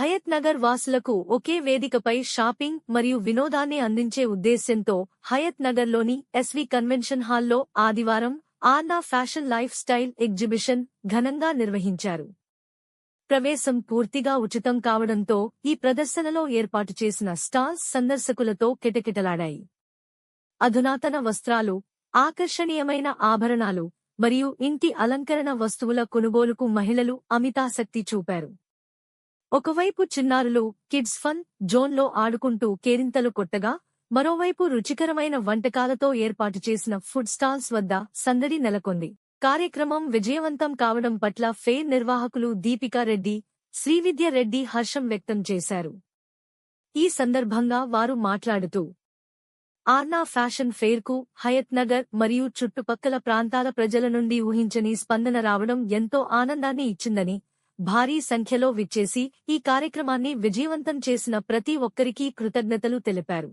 హయత్ నగర్ వాసులకు ఒకే వేదికపై షాపింగ్ మరియు వినోదాన్ని అందించే ఉద్దేశ్యంతో హయత్ నగర్లోని ఎస్వి కన్వెన్షన్ హాల్లో ఆదివారం ఆర్నా ఫ్యాషన్ లైఫ్ స్టైల్ ఎగ్జిబిషన్ ఘనంగా నిర్వహించారు. ప్రవేశం పూర్తిగా ఉచితం కావడంతో ఈ ప్రదర్శనలో ఏర్పాటు చేసిన స్టాల్స్ సందర్శకులతో కిటకిటలాడాయి. అధునాతన వస్త్రాలు, ఆకర్షణీయమైన ఆభరణాలు మరియు ఇంటి అలంకరణ వస్తువుల కొనుగోలుకు మహిళలు అమితాసక్తి చూపారు. ఒకవైపు చిన్నారులు కిడ్స్ ఫన్ జోన్లో ఆడుకుంటూ కేరింతలు కొట్టగా, మరోవైపు రుచికరమైన వంటకాలతో ఏర్పాటు చేసిన ఫుడ్ స్టాల్స్ వద్ద సందడి నెలకొంది. కార్యక్రమం విజయవంతం కావడం పట్ల ఫెయిర్ నిర్వాహకులు దీపికా రెడ్డి, శ్రీవిద్య రెడ్డి హర్షం వ్యక్తం చేశారు. ఈ సందర్భంగా వారు మాట్లాడుతూ, ఆర్నా ఫ్యాషన్ ఫెయిర్కు హయత్ నగర్ మరియు చుట్టుపక్కల ప్రాంతాల ప్రజల నుండి ఊహించని స్పందన రావడం ఎంతో ఆనందాన్ని ఇచ్చిందని, భారీ సంఖ్యలో విచ్చేసి ఈ కార్యక్రమాన్ని విజయవంతం చేసిన ప్రతి ఒక్కరికీ కృతజ్ఞతలు తెలిపారు.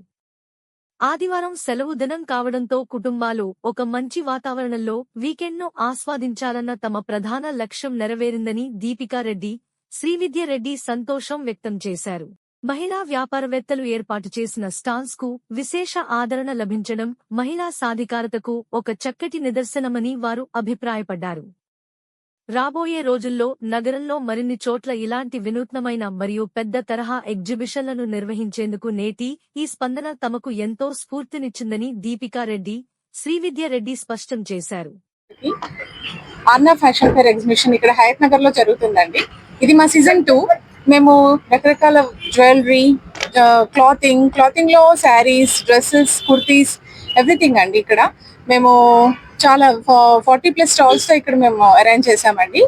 ఆదివారం సెలవు దినం కావడంతో కుటుంబాలు ఒక మంచి వాతావరణంలో వీకెండ్ను ఆస్వాదించాలన్న తమ ప్రధాన లక్ష్యం నెరవేరిందని దీపికారెడ్డి, శ్రీవిద్య రెడ్డి సంతోషం వ్యక్తం చేశారు. మహిళా వ్యాపారవేత్తలు ఏర్పాటు చేసిన స్టాల్స్కు విశేష ఆదరణ లభించడం మహిళా సాధికారతకు ఒక చక్కటి నిదర్శనమని వారు అభిప్రాయపడ్డారు. రాబోయే రోజుల్లో నగరంలో మరిన్ని చోట్ల ఇలాంటి వినూత్నమైన మరియు పెద్ద తరహా ఎగ్జిబిషన్లను నిర్వహించేందుకు నేటి ఈ స్పందన తమకు ఎంతో స్ఫూర్తినిచ్చిందని దీపికారెడ్డి, శ్రీవిద్య రెడ్డి స్పష్టం చేశారు. ఆర్నా ఫ్యాషన్ ఫెయిర్ ఎగ్జిబిషన్ ఇక్కడ హయత్ నగర్ లో జరుగుతుందండి. ఇది మా సీజన్ 2. మేము రకరకాల జ్యువెలరీ, క్లాతింగ్ లో శారీస్, డ్రెస్సెస్, కుర్తీస్, ఎవ్రీథింగ్ అండి. ఇక్కడ మేము చాలా 40+ స్టాల్స్ తో ఇక్కడ మేము అరేంజ్ చేసామండి.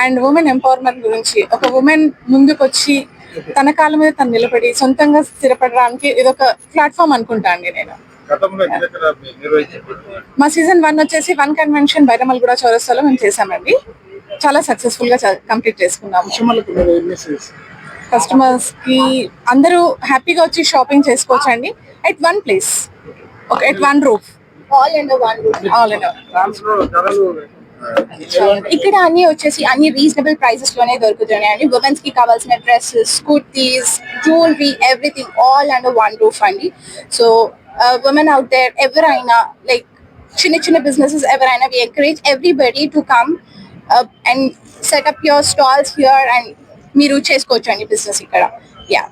అండ్ ఉమెన్ ఎంపవర్మెంట్ గురించి, ఒక ఉమెన్ ముందుకు వచ్చి తన కాళ్ళ మీద తను నిలబడి సొంతంగా స్థిరపడడానికి ఇదొక ప్లాట్ఫామ్ అనుకుంటా అండి నేను. మా సీజన్ 1 వచ్చేసి 1 కన్వెన్షన్ బైరమల్గూడ చౌరస్తాలో మేము చేసామండి. చాలా సక్సెస్ఫుల్ గా కంప్లీట్ చేసుకున్నాము. కస్టమర్స్ కి అందరూ హ్యాపీగా వచ్చి షాపింగ్ చేసుకోవచ్చు అండి. At one place, at one roof, all in one roof, all in. ఇక్కడ అన్ని వచ్చేసి అన్ని రీజనబుల్ ప్రైసెస్ లోనే దొరుకుతున్నాయండి. ఉమెన్స్ కి కావాల్సిన dresses, kurtis, jewellery, everything all under one roof అండి. సో ఉమెన్ అవుట్ దేర్, ఎవరైనా లైక్ చిన్న బిజినెసెస్ ఎవరైనా, we encourage everybody to come and set up your stalls here and మీరు చేసుకోవచ్చు అండి బిజినెస్ ఇక్కడ. యా,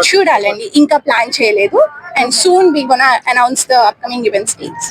చూడాలండి, ఇంకా ప్లాన్ చేయలేదు. And soon we gonna announce the upcoming events dates.